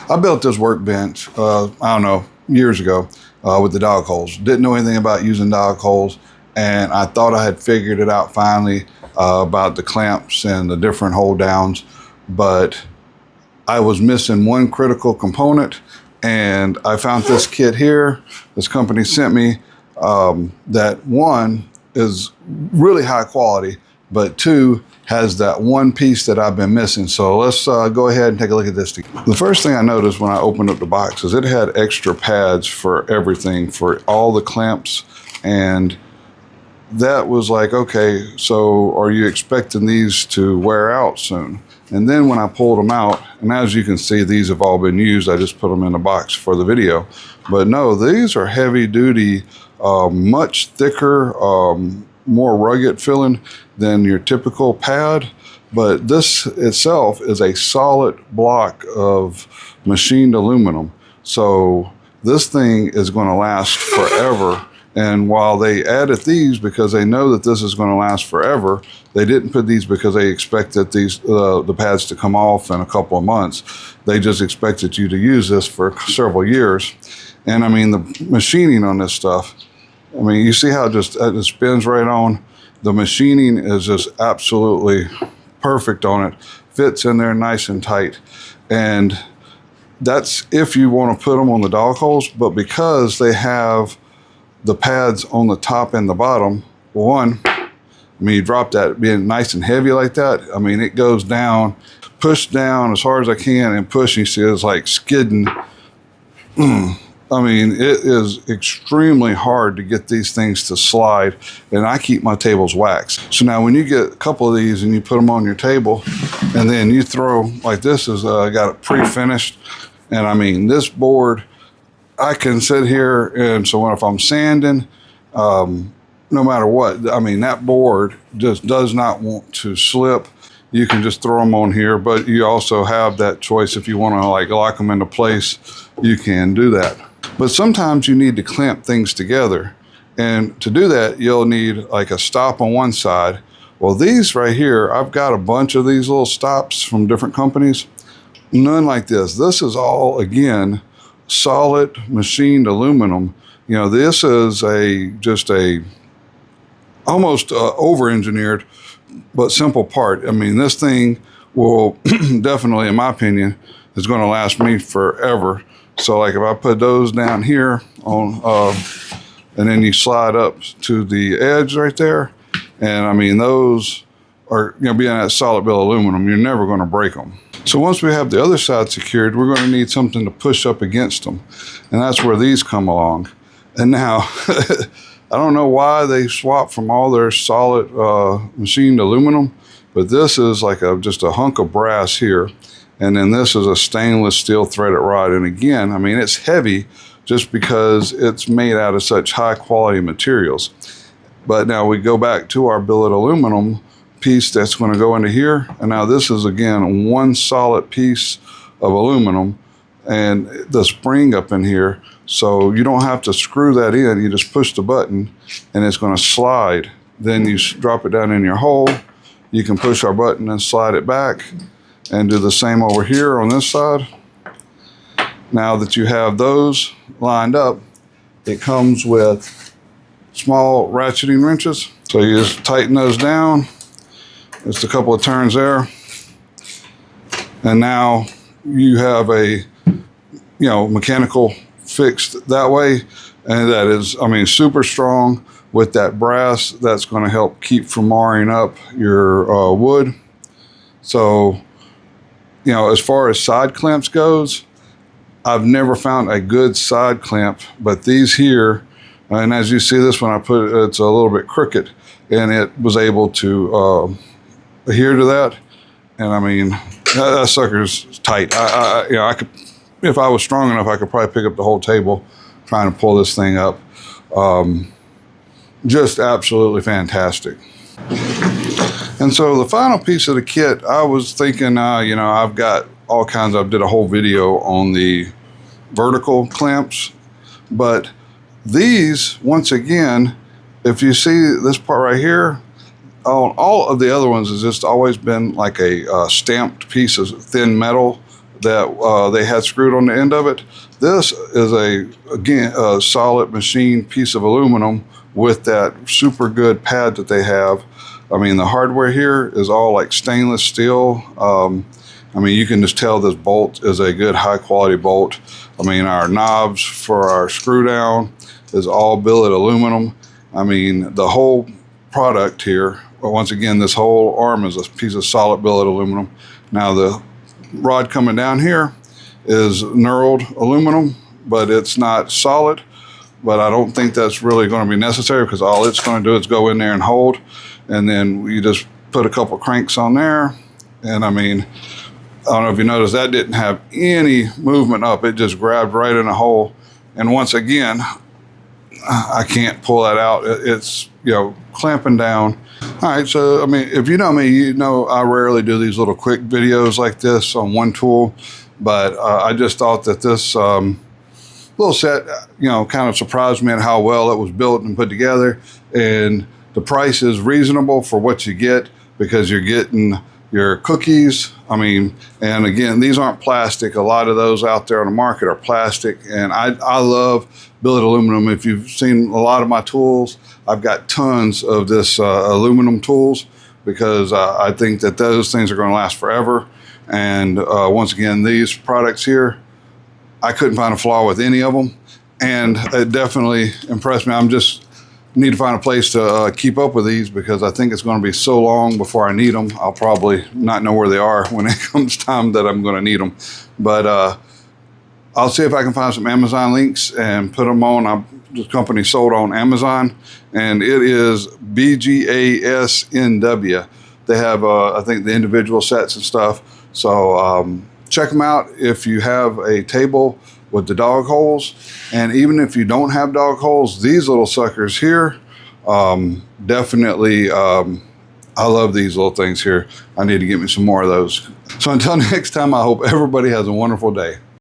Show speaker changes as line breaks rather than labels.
I built this workbench, I don't know, years ago with the dog holes. Didn't know anything about using dog holes, and I thought I had figured it out finally about the clamps and the different hold downs, but I was missing one critical component, and I found this kit here. This company sent me that one is really high quality, but two has that one piece that I've been missing. So let's go ahead and take a look at this. The first thing I noticed when I opened up the box is it had extra pads for everything, for all the clamps, and that was like, okay, so are you expecting these to wear out soon? And then when I pulled them out, and as you can see, these have all been used. I just put them in the box for the video. But no, these are heavy duty, much thicker, more rugged feeling than your typical pad. But this itself is a solid block of machined aluminum. So this thing is going to last forever. And while they added these because they know that this is going to last forever, they didn't put these because they expected these the pads to come off in a couple of months. They just expected you to use this for several years. And I mean, the machining on this stuff, I mean, you see how it spins right on? The machining is just absolutely perfect on it. Fits in there nice and tight. And that's if you want to put them on the dog holes, but because they have the pads on the top and the bottom, one, I mean, you drop that being nice and heavy like that, I mean, it goes down, push down as hard as I can and push, and you see it's like skidding. I mean, it is extremely hard to get these things to slide, and I keep my tables waxed. So now when you get a couple of these and you put them on your table, and then you throw, like this is, got it pre-finished, and I mean, this board, I can sit here, and so if I'm sanding, no matter what, I mean, that board just does not want to slip. You can just throw them on here, but you also have that choice if you want to like lock them into place, you can do that. But sometimes you need to clamp things together, and to do that, you'll need like a stop on one side. Well, these right here, I've got a bunch of these little stops from different companies. None like this. This is all, again, solid machined aluminum. You know, this is just a almost over-engineered but simple part. I mean, this thing will definitely, in my opinion, is going to last me forever. So like if I put those down here on, and then you slide up to the edge right there, and I mean, those are going to be in that solid bill of aluminum. You're never going to break them. So once we have the other side secured, we're going to need something to push up against them. And that's where these come along. And now, I don't know why they swapped from all their solid machined aluminum, but this is like just a hunk of brass here. And then this is a stainless steel threaded rod. And again, I mean, it's heavy just because it's made out of such high quality materials. But now we go back to our billet aluminum piece that's going to go into here, and now this is again one solid piece of aluminum and the spring up in here, so you don't have to screw that in. You just push the button and it's going to slide. Then you drop it down in your hole. You can push our button and slide it back, and do the same over here on this side. Now that you have those lined up, it comes with small ratcheting wrenches, so you just tighten those down. Just a couple of turns there, and now you have a, mechanical fixed that way, and that is, I mean, super strong with that brass. That's going to help keep from marring up your wood. So, as far as side clamps goes, I've never found a good side clamp, but these here, and as you see this one, I put it, it's a little bit crooked, and it was able to adhere to that. And I mean, that sucker's tight. I could, if I was strong enough, I could probably pick up the whole table trying to pull this thing up. Just absolutely fantastic. And so the final piece of the kit, I was thinking, I've got all kinds of, I did a whole video on the vertical clamps, but these, once again, if you see this part right here, all of the other ones has just always been like a stamped piece of thin metal that they had screwed on the end of it. This is a solid machine piece of aluminum with that super good pad that they have. I mean, the hardware here is all like stainless steel. I mean, you can just tell this bolt is a good high quality bolt. I mean, our knobs for our screw down is all billet aluminum. I mean, the whole product here, once again, this whole arm is a piece of solid billet aluminum. Now the rod coming down here is knurled aluminum, but it's not solid. But I don't think that's really going to be necessary, because all it's going to do is go in there and hold, and then you just put a couple cranks on there. And I mean, I don't know if you noticed, that didn't have any movement up. It just grabbed right in a hole. And once again, I can't pull that out. It's, you know, clamping down. All right, so I mean, if you know me, you know I rarely do these little quick videos like this on one tool, but I just thought that this little set, you know, kind of surprised me at how well it was built and put together, and the price is reasonable for what you get, because you're getting your cookies. I mean, and again, these aren't plastic. A lot of those out there on the market are plastic, and I love billet aluminum. If you've seen a lot of my tools, I've got tons of this aluminum tools, because I think that those things are going to last forever. And once again, these products here, I couldn't find a flaw with any of them, and it definitely impressed me. I'm just need to find a place to keep up with these, because I think it's going to be so long before I need them. I'll probably not know where they are when it comes time that I'm going to need them. But I'll see if I can find some Amazon links and put them on. The company sold on Amazon, and it is BGASNW. They have, I think, the individual sets and stuff. So check them out if you have a table with the dog holes. And even if you don't have dog holes, these little suckers here, definitely, I love these little things here. I need to get me some more of those. So until next time, I hope everybody has a wonderful day.